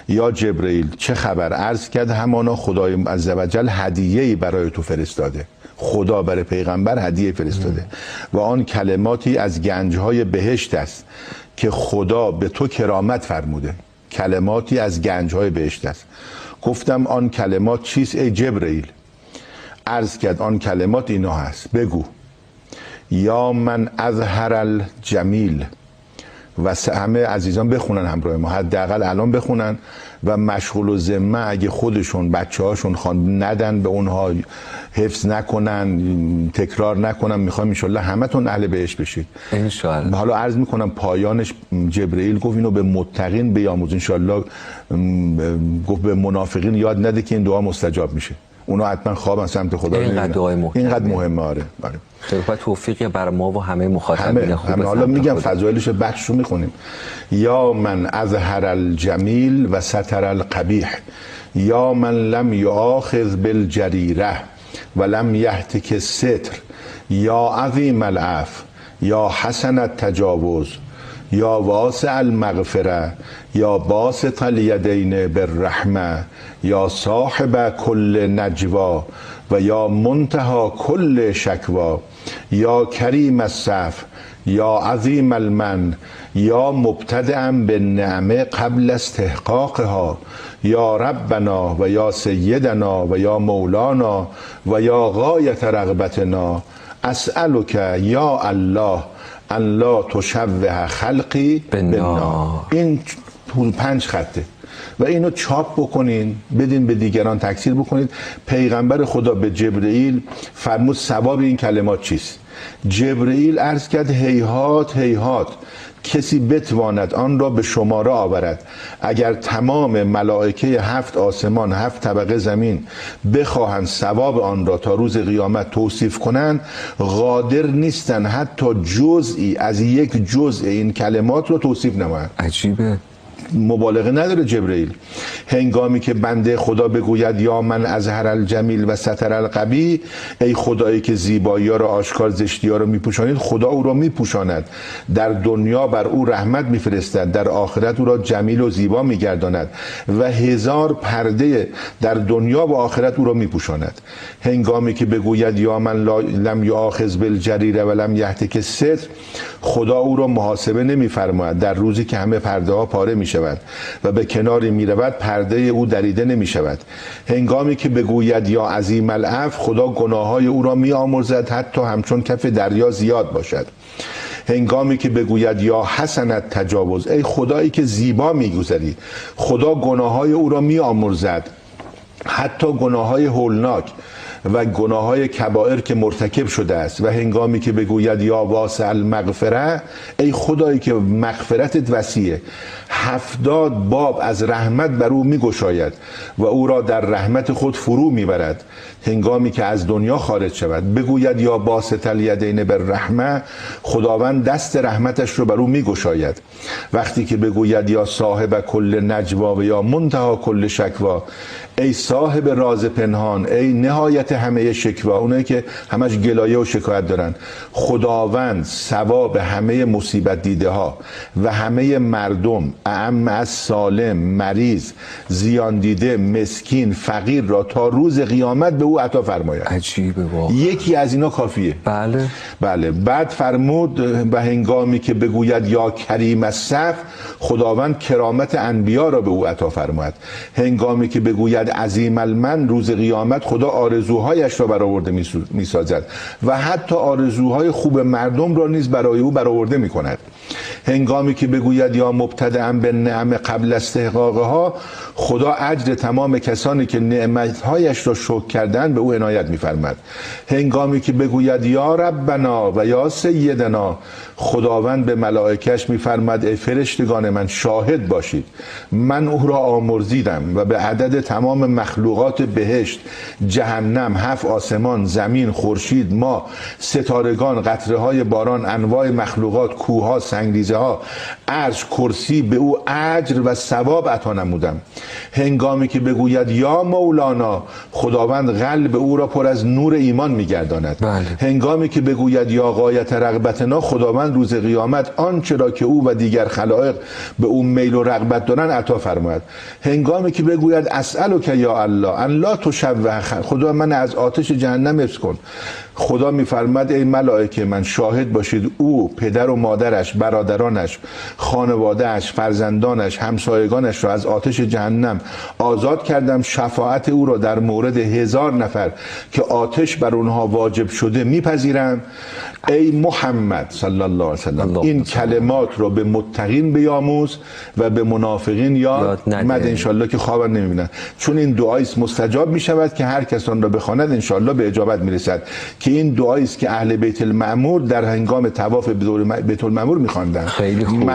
یا جبرئیل چه خبر؟ عرض کرد همانا خدای عزوجل هدیه‌ای برای تو فرستاده. خدا برای پیغمبر هدیه فرستاده و آن کلماتی از گنجهای بهشت است که خدا به تو کرامت فرموده. کلماتی از گنجهای بهشت است. گفتم آن کلمات چیست ای جبرئیل؟ عرض کرد آن کلمات اینا هست. بگو یا من اظهر الجمیل. و همه عزیزان بخونن همراه ما، حداقل الان بخونن و مشغول و ذمه اگه خودشون بچه هاشون ندن به اونها، حفظ نکنن، تکرار نکنن، میخوایم انشالله همتون اهل بهشت بشید انشالله. حالا عرض میکنم پایانش جبرئیل گفت اینو به متقین بیاموز، انشالله گفت به منافقین یاد نده که این دعا مستجاب میشه. اونا حتما خوابن سمت خدا. اینقدر مهمه. آره خیلی توفیقی بر ما و همه مخاطبین خوب. حالا میگم فضایلش بخش رو میخونیم. یا من اظهر الجمیل و ستر القبیح، یا من لم یؤاخذ بالجریره و لم یهتک الستر، یا عظیم العفو، یا حسن التجاوز، یا واسع المغفره، یا باسط الیدین بالرحمه، یا صاحب کل نجوا و یا منتهى کل شکوا، یا کریم الصف، یا عظیم المن، یا مبتدئا بالنعمه قبل استحقاقها، یا ربنا و یا سیدنا و یا مولانا و یا غایت رغبتنا، اسألک یا الله ان لا تشوه خلقی بالنار. این 5 خطه و اینو چاپ بکنین، بدین به دیگران تکثیر بکنید. پیغمبر خدا به جبرئیل فرمود ثواب این کلمات چیست؟ جبرئیل عرض کرد هیهات هیهات کسی بتواند آن را به شماره آورد. اگر تمام ملائکه 7 آسمان 7 طبقه زمین بخواهند ثواب آن را تا روز قیامت توصیف کنند، قادر نیستن حتی جزئی از یک جزء این کلمات رو توصیف نمایند. عجیبه. مبالغه نداره جبرئیل. هنگامی که بنده خدا بگوید یا من اظهر الجمیل و ستر القبیح، ای خدایی که زیبایی ها را آشکار، زشتی ها را میپوشانید، خدا او را میپوشاند. در دنیا بر او رحمت میفرستد، در آخرت او را جمیل و زیبا میگرداند و 1000 پرده در دنیا و آخرت او را میپوشاند. هنگامی که بگوید یا من لم یؤاخذ بالجریره و لم یهتک الستر، خدا او را محاسبه نمیفرماید در روزی که همه پرده ها پاره می شود و به کناری می رود پرده او دریده نمی شود. هنگامی که بگوید یا عظیم العفو، خدا گناه های او را می آمرزد حتی همچون کف دریا زیاد باشد. هنگامی که بگوید یا حسن التجاوز، ای خدایی که زیبا می گذری، خدا گناه های او را می آمرزد حتی گناه های هولناک و گناه های کبائر که مرتکب شده است. و هنگامی که بگوید یا واسع المغفره، ای خدایی که مغفرتت وسیعه، 70 باب از رحمت بر او میگشاید و او را در رحمت خود فرو میبرد. هنگامی که از دنیا خارج شود بگوید یا باسط الیدین بالرحمه، خداوند دست رحمتش رو بر او میگشاید. وقتی که بگوید یا صاحب کل نجوا و یا منتهى کل شکوا، ای صاحب راز پنهان، ای نهایت همه شکوا، اونایی که همش گلایه و شکایت دارن، خداوند ثواب همه مصیبت دیده ها و همه مردم، اعم از سالم، مریض، زیان دیده، مسکین، فقیر را تا روز قیامت به او عطا فرماید. عجیبه واقعا. یکی از اینا کافیه. بله. بعد فرمود و هنگامی که بگوید یا کریم الصف، خداوند کرامت انبیا را به او عطا فرماید. هنگامی که بگوید عظیم المن، روز قیامت خدا آرزوهایش را برآورده میسازد و حتی آرزوهای خوب مردم را نیز برای او برآورده میکند. هنگامی که بگوید یا مبتدئا بالنعم قبل استحقاقها، خدا اجر تمام کسانی که نعمتهایش را شکر کردند به او عنایت میفرماید. هنگامی که بگوید یا ربنا و یا سیدنا، خداوند به ملائکه‌اش میفرماید ای فرشتگان من شاهد باشید، من او را آمرزیدم و به عدد تمام مخلوقات بهشت، جهنم، 7 آسمان، زمین، خورشید، ماه، ستارگان، قطره های باران، انواع مخلوقات، کوه‌ها، سنگریزه درجه ها، عرش، کرسی، به او اجر و ثواب عطا نمودم. هنگامی که بگوید یا مولانا، خداوند قلب او را پر از نور ایمان میگرداند. هنگامی که بگوید یا غایت رغبتنا، خداوند روز قیامت آنچه را که او و دیگر خلائق به او میل و رغبت دارن عطا فرماید. هنگامی که بگوید اسألک یا الله ان لا تشوه، خدا من از آتش جهنم حفظ کن، خدا میفرماد ای ملائکه من شاهد باشید او، پدر و مادرش، برادرانش، خانوادهش، فرزندانش، همسایگانش را از آتش جهنم آزاد کردم. شفاعت او را در مورد 1000 نفر که آتش بر اونها واجب شده میپذیرم. ای محمد صلی الله علیه وسلم این کلمات را به متقین بیاموز و به منافقین یاد مد انشالله که خوابا نمیبینن، چون این دعایی است مستجاب میشود که هر کس آن را بخواند انشالله به اجابت میرسد. که این دعایی است که اهل بیت المعمور در هنگام طواف به دور بیت المعمور میخواندند. خیلی خوب.